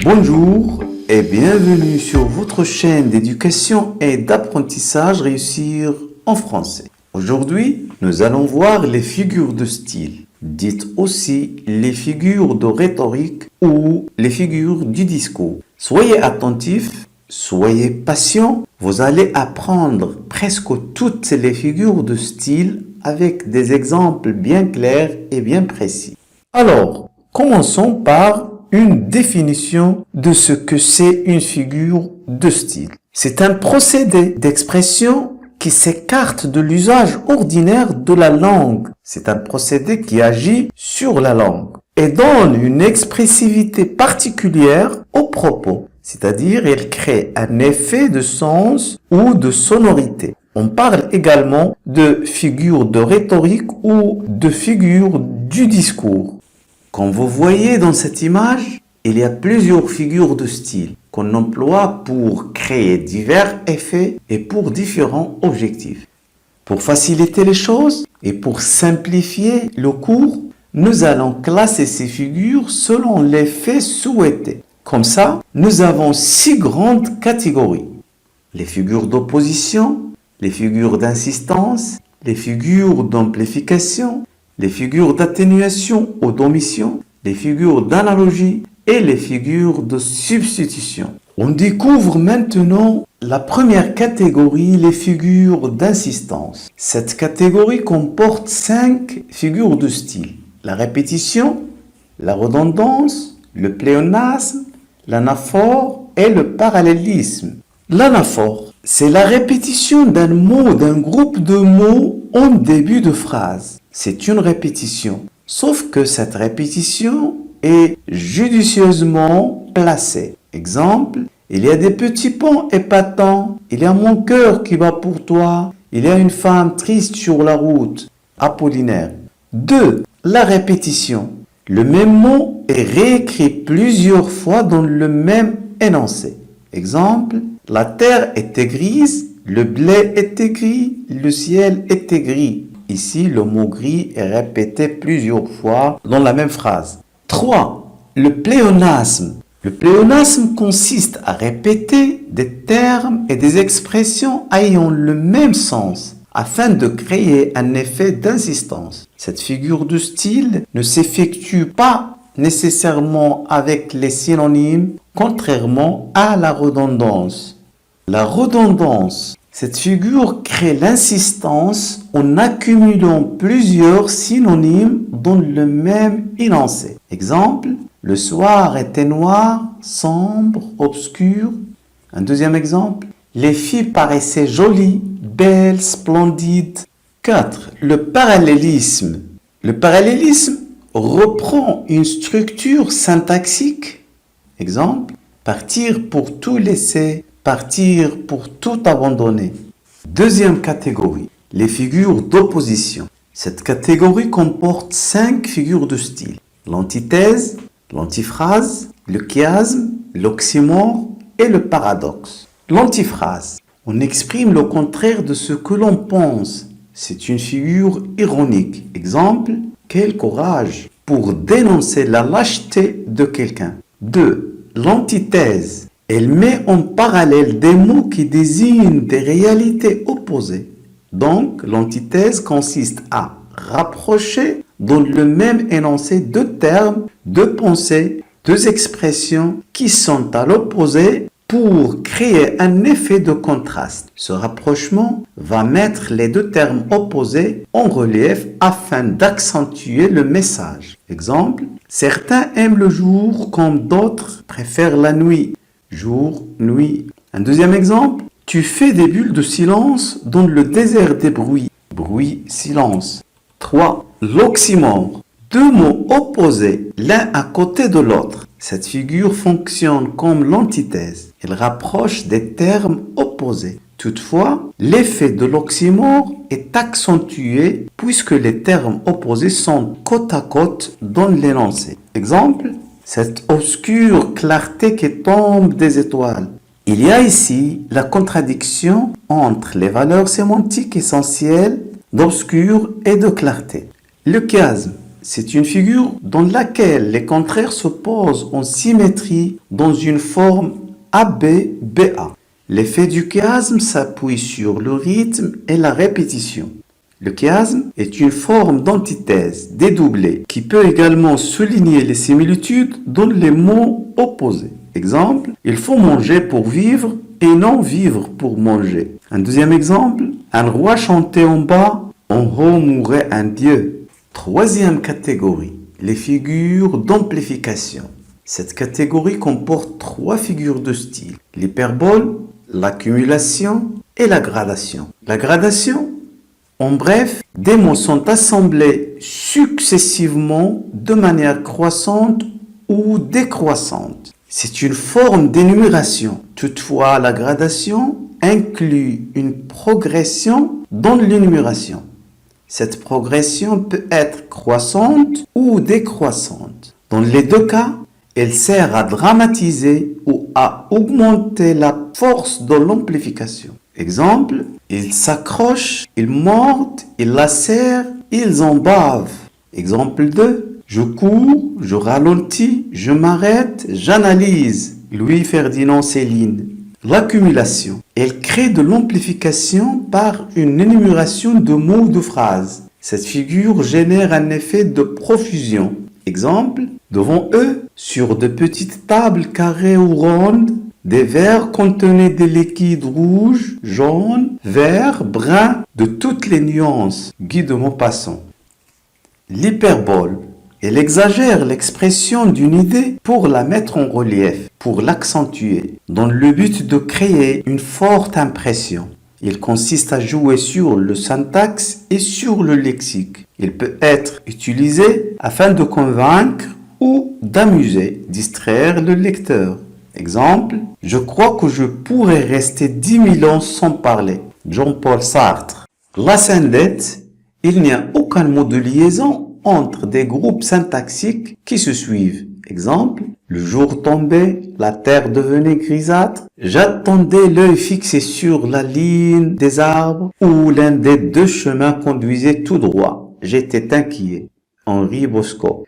Bonjour et bienvenue sur votre chaîne d'éducation et d'apprentissage Réussir en français. Aujourd'hui, nous allons voir les figures de style, dites aussi les figures de rhétorique ou les figures du discours. Soyez attentifs, soyez patients, vous allez apprendre presque toutes les figures de style avec des exemples bien clairs et bien précis. Alors, commençons par une définition de ce que c'est une figure de style. C'est un procédé d'expression qui s'écarte de l'usage ordinaire de la langue. C'est un procédé qui agit sur la langue et donne une expressivité particulière au propos, c'est-à-dire il crée un effet de sens ou de sonorité. On parle également de figure de rhétorique ou de figure du discours. Comme vous voyez dans cette image, il y a plusieurs figures de style qu'on emploie pour créer divers effets et pour différents objectifs. Pour faciliter les choses et pour simplifier le cours, nous allons classer ces figures selon l'effet souhaité. Comme ça, nous avons 6 grandes catégories. Les figures d'opposition, les figures d'insistance, les figures d'amplification, les figures d'atténuation ou d'omission, les figures d'analogie et les figures de substitution. On découvre maintenant la première catégorie, les figures d'insistance. Cette catégorie comporte 5 figures de style. La répétition, la redondance, le pléonasme, l'anaphore et le parallélisme. L'anaphore, c'est la répétition d'un mot, d'un groupe de mots en début de phrase. C'est une répétition, sauf que cette répétition est judicieusement placée. Exemple, il y a des petits ponts épatants, il y a mon cœur qui bat pour toi, il y a une femme triste sur la route. Apollinaire. 2. La répétition. Le même mot est réécrit plusieurs fois dans le même énoncé. Exemple, la terre était grise, le blé était gris, le ciel était gris. Ici, le mot gris est répété plusieurs fois dans la même phrase. 3. Le pléonasme. Le pléonasme consiste à répéter des termes et des expressions ayant le même sens afin de créer un effet d'insistance. Cette figure de style ne s'effectue pas nécessairement avec les synonymes, contrairement à la redondance. La redondance, cette figure crée l'insistance en accumulant plusieurs synonymes dans le même énoncé. Exemple, le soir était noir, sombre, obscur. Un deuxième exemple, les filles paraissaient jolies, belles, splendides. 4. Le parallélisme. Le parallélisme reprend une structure syntaxique. Exemple, partir pour tout laisser, partir pour tout abandonner. Deuxième catégorie, les figures d'opposition. Cette catégorie comporte 5 figures de style. L'antithèse, l'antiphrase, le chiasme, l'oxymore et le paradoxe. L'antiphrase, on exprime le contraire de ce que l'on pense. C'est une figure ironique. Exemple, quel courage pour dénoncer la lâcheté de quelqu'un. 2. L'antithèse. Elle met en parallèle des mots qui désignent des réalités opposées. Donc, l'antithèse consiste à rapprocher dans le même énoncé 2 termes, 2 pensées, 2 expressions qui sont à l'opposé pour créer un effet de contraste. Ce rapprochement va mettre les 2 termes opposés en relief afin d'accentuer le message. Exemple, certains aiment le jour comme d'autres préfèrent la nuit. Jour, nuit. Un deuxième exemple, tu fais des bulles de silence dans le désert des bruits. Bruit, silence. 3. L'oxymore. 2 mots opposés l'un à côté de l'autre. Cette figure fonctionne comme l'antithèse. Elle rapproche des termes opposés. Toutefois, l'effet de l'oxymore est accentué puisque les termes opposés sont côte à côte dans l'énoncé. Exemple, cette obscure clarté qui tombe des étoiles. Il y a ici la contradiction entre les valeurs sémantiques essentielles d'obscur et de clarté. Le chiasme. c'est une figure dans laquelle les contraires se posent en symétrie dans une forme ABBA. L'effet du chiasme s'appuie sur le rythme et la répétition. Le chiasme est une forme d'antithèse dédoublée qui peut également souligner les similitudes dans les mots opposés. Exemple, il faut manger pour vivre et non vivre pour manger. Un deuxième exemple, un roi chantait en bas, en haut mourait un dieu. Troisième catégorie, les figures d'amplification. Cette catégorie comporte 3 figures de style, l'hyperbole, l'accumulation et la gradation. La gradation, en bref, des mots sont assemblés successivement de manière croissante ou décroissante. C'est une forme d'énumération. Toutefois, la gradation inclut une progression dans l'énumération. Cette progression peut être croissante ou décroissante. Dans les deux cas, elle sert à dramatiser ou à augmenter la force de l'amplification. Exemple, ils s'accrochent, ils mordent, ils lacèrent, ils en bavent. Exemple 2, je cours, je ralentis, je m'arrête, j'analyse. Louis-Ferdinand Céline. L'accumulation, elle crée de l'amplification par une énumération de mots ou de phrases. Cette figure génère un effet de profusion. Exemple, devant eux, sur de petites tables carrées ou rondes, des verres contenaient des liquides rouges, jaunes, verts, bruns, de toutes les nuances. Guy de Maupassant. L'hyperbole, elle exagère l'expression d'une idée pour la mettre en relief, pour l'accentuer, dans le but de créer une forte impression. Il consiste à jouer sur le syntaxe et sur le lexique. Il peut être utilisé afin de convaincre ou d'amuser, distraire le lecteur. Exemple, je crois que je pourrais rester 10 000 ans sans parler. Jean-Paul Sartre. L'ascendette, il n'y a aucun mot de liaison entre des groupes syntaxiques qui se suivent. Exemple, le jour tombait, la terre devenait grisâtre, j'attendais l'œil fixé sur la ligne des arbres où l'un des 2 chemins conduisait tout droit. J'étais inquiet. Henri Bosco.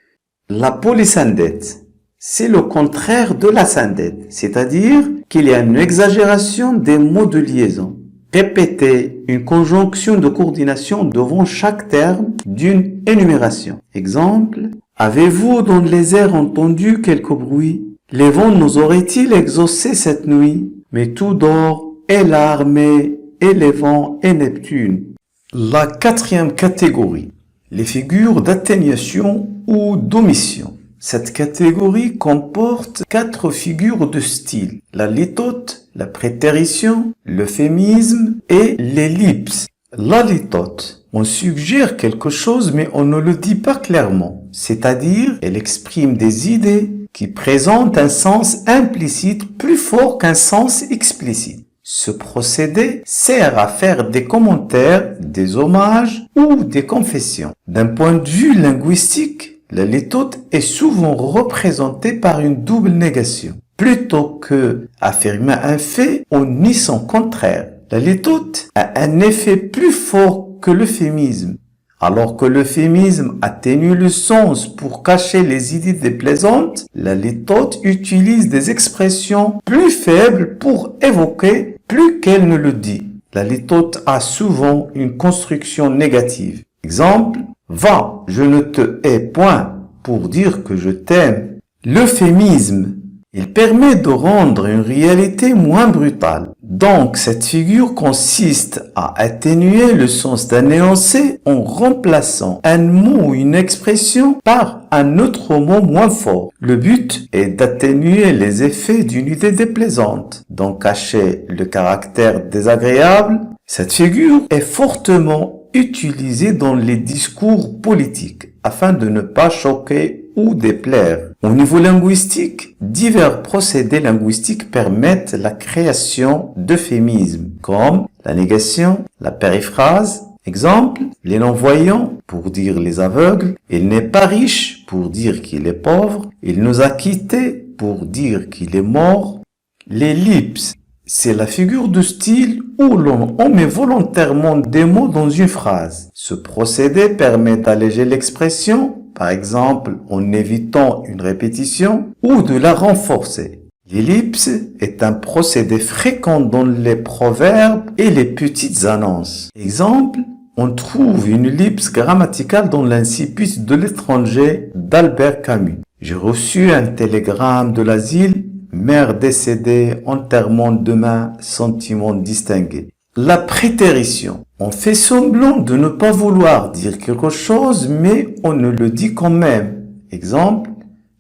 La polysynthète, c'est le contraire de la synthète, c'est-à-dire qu'il y a une exagération des mots de liaison. Répétez une conjonction de coordination devant chaque terme d'une énumération. Exemple, avez-vous dans les airs entendu quelques bruits? Les vents nous auraient-ils exaucé cette nuit? Mais tout dort, et l'armée, et les vents, et Neptune. La 4e catégorie, les figures d'atténuation ou d'omission. Cette catégorie comporte 4 figures de style, la litote, la prétérition, l'euphémisme et l'ellipse. La litote, on suggère quelque chose mais on ne le dit pas clairement, c'est-à-dire elle exprime des idées qui présentent un sens implicite plus fort qu'un sens explicite. Ce procédé sert à faire des commentaires, des hommages ou des confessions. D'un point de vue linguistique, la litote est souvent représentée par une double négation. Plutôt que affirmer un fait en niant son contraire, la litote a un effet plus fort que l'euphémisme. Alors que l'euphémisme atténue le sens pour cacher les idées déplaisantes, la litote utilise des expressions plus faibles pour évoquer plus qu'elle ne le dit. La litote a souvent une construction négative. Exemple, va, je ne te hais point, pour dire que je t'aime. L'euphémisme, il permet de rendre une réalité moins brutale. Donc, cette figure consiste à atténuer le sens d'un énoncé en remplaçant un mot ou une expression par un autre mot moins fort. Le but est d'atténuer les effets d'une idée déplaisante, d'en cacher le caractère désagréable. Cette figure est fortement utilisée dans les discours politiques afin de ne pas choquer ou déplaire. Au niveau linguistique, divers procédés linguistiques permettent la création d'euphémismes comme la négation, la périphrase. Exemple, les non-voyants pour dire les aveugles, il n'est pas riche pour dire qu'il est pauvre, il nous a quittés pour dire qu'il est mort. L'ellipse, c'est la figure de style où l'on omet volontairement des mots dans une phrase. Ce procédé permet d'alléger l'expression par exemple en évitant une répétition ou de la renforcer. L'ellipse est un procédé fréquent dans les proverbes et les petites annonces. Exemple, on trouve une ellipse grammaticale dans l'incipit de l'étranger d'Albert Camus. J'ai reçu un télégramme de l'asile, mère décédée, enterrement demain, sentiment distingué. La prétérition. On fait semblant de ne pas vouloir dire quelque chose, mais on ne le dit quand même. Exemple,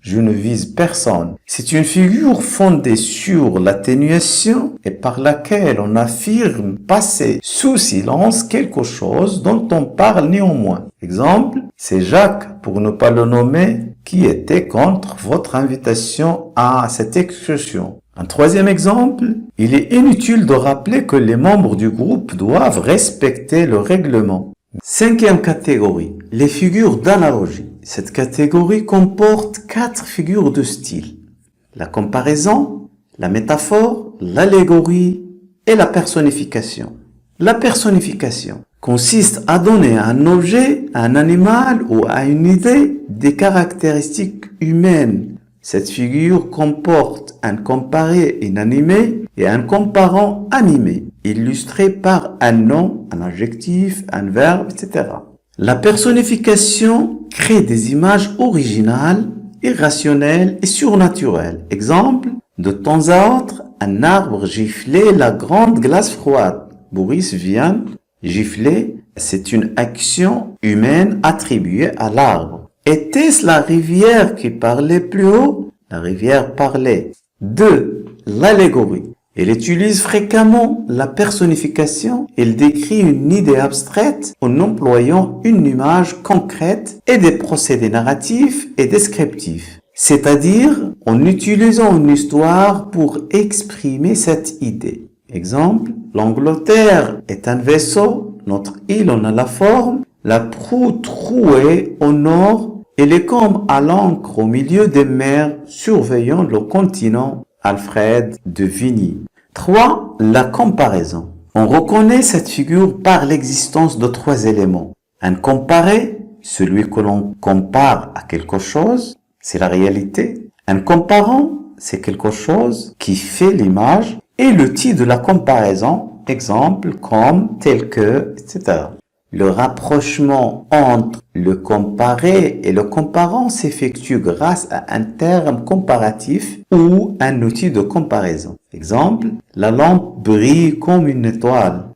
je ne vise personne. C'est une figure fondée sur l'atténuation et par laquelle on affirme passer sous silence quelque chose dont on parle néanmoins. Exemple, c'est Jacques, pour ne pas le nommer, qui était contre votre invitation à cette excursion. Un troisième exemple, il est inutile de rappeler que les membres du groupe doivent respecter le règlement. Cinquième catégorie, les figures d'analogie. Cette catégorie comporte 4 figures de style. La comparaison, la métaphore, l'allégorie et la personnification. La personnification consiste à donner à un objet, à un animal ou à une idée des caractéristiques humaines. Cette figure comporte un comparé inanimé et un comparant animé, illustré par un nom, un adjectif, un verbe, etc. La personnification crée des images originales, irrationnelles et surnaturelles. Exemple, de temps à autre, un arbre giflait la grande glace froide. Boris vient gifler, c'est une action humaine attribuée à l'arbre. Était-ce la rivière qui parlait plus haut? La rivière parlait. 2. L'allégorie. Elle utilise fréquemment la personnification. Elle décrit une idée abstraite en employant une image concrète et des procédés narratifs et descriptifs. C'est-à-dire en utilisant une histoire pour exprimer cette idée. Exemple, l'Angleterre est un vaisseau, notre île en a la forme, la proue trouée au nord et les comme à l'ancre au milieu des mers surveillant le continent. Alfred de Vigny. 3. La comparaison. On reconnaît cette figure par l'existence de 3 éléments. Un comparé, celui que l'on compare à quelque chose, c'est la réalité. Un comparant, c'est quelque chose qui fait l'image. Et le titre de la comparaison, exemple, comme, tel que, etc. Le rapprochement entre le comparé et le comparant s'effectue grâce à un terme comparatif ou un outil de comparaison. Exemple, la lampe brille comme une étoile.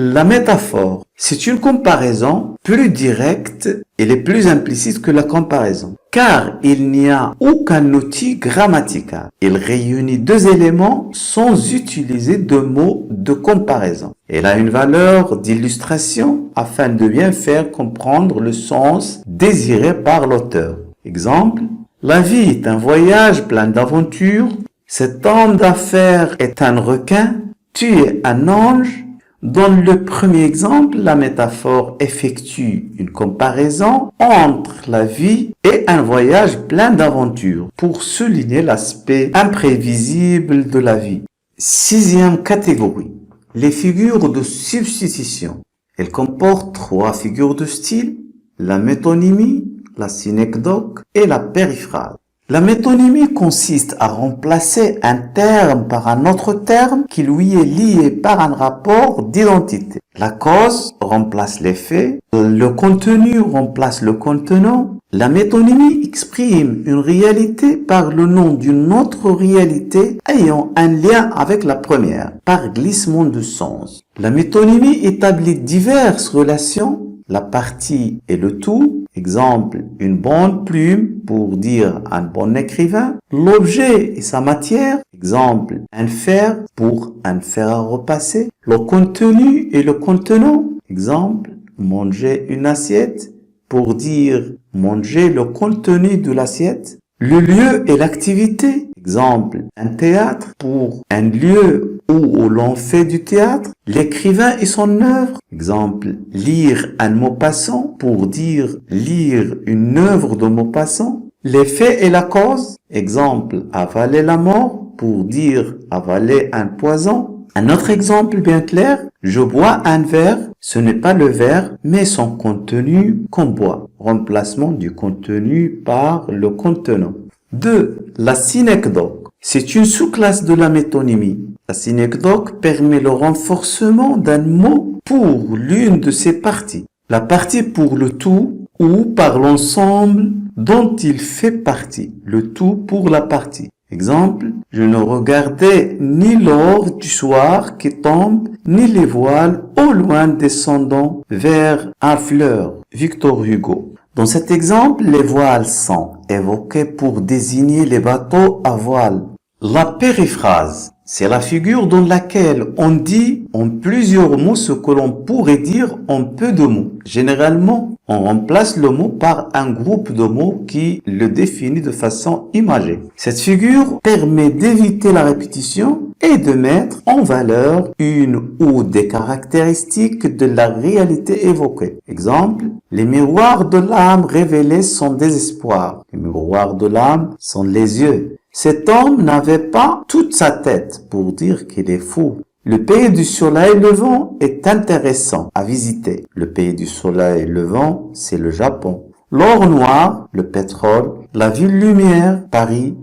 La métaphore, c'est une comparaison plus directe et plus implicite que la comparaison, car il n'y a aucun outil grammatical. Il réunit 2 éléments sans utiliser de mots de comparaison. Elle a une valeur d'illustration afin de bien faire comprendre le sens désiré par l'auteur. Exemple, la vie est un voyage plein d'aventures. Cet homme d'affaires est un requin. Tu es un ange. Dans le premier exemple, la métaphore effectue une comparaison entre la vie et un voyage plein d'aventures pour souligner l'aspect imprévisible de la vie. 6e catégorie, les figures de substitution. Elles comportent 3 figures de style, la métonymie, la synecdoque et la périphrase. La métonymie consiste à remplacer un terme par un autre terme qui lui est lié par un rapport d'identité. La cause remplace l'effet, le contenu remplace le contenant. La métonymie exprime une réalité par le nom d'une autre réalité ayant un lien avec la première, par glissement de sens. La métonymie établit diverses relations, la partie et le tout. Exemple, une bonne plume pour dire un bon écrivain. L'objet et sa matière. Exemple, un fer pour un fer à repasser. Le contenu et le contenant. Exemple, manger une assiette pour dire manger le contenu de l'assiette. Le lieu et l'activité. Exemple, un théâtre pour un lieu où l'on fait du théâtre. L'écrivain et son œuvre. Exemple, lire un Maupassant pour dire lire une œuvre de Maupassant. L'effet et la cause. Exemple, avaler la mort pour dire avaler un poison. Un autre exemple bien clair, je bois un verre, ce n'est pas le verre, mais son contenu qu'on boit. Remplacement du contenu par le contenant. 2. La synecdoque. C'est une sous-classe de la métonymie. La synecdoque permet le renforcement d'un mot pour l'une de ses parties. La partie pour le tout ou par l'ensemble dont il fait partie. Le tout pour la partie. Exemple, je ne regardais ni l'or du soir qui tombe, ni les voiles au loin descendant vers un fleur. Victor Hugo. Dans cet exemple, les voiles sont évoquées pour désigner les bateaux à voile. La périphrase, c'est la figure dans laquelle on dit en plusieurs mots ce que l'on pourrait dire en peu de mots. Généralement, on remplace le mot par un groupe de mots qui le définit de façon imagée. Cette figure permet d'éviter la répétition et de mettre en valeur une ou des caractéristiques de la réalité évoquée. Exemple, les miroirs de l'âme révélaient son désespoir. Les miroirs de l'âme sont les yeux. Cet homme n'avait pas toute sa tête pour dire qu'il est fou. Le pays du soleil levant est intéressant à visiter. Le pays du soleil levant, c'est le Japon. L'or noir, le pétrole, la ville lumière, Paris.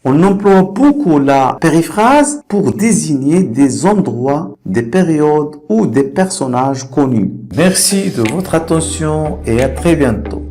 On emploie beaucoup la périphrase pour désigner des endroits, des périodes ou des personnages connus. Merci de votre attention et à très bientôt.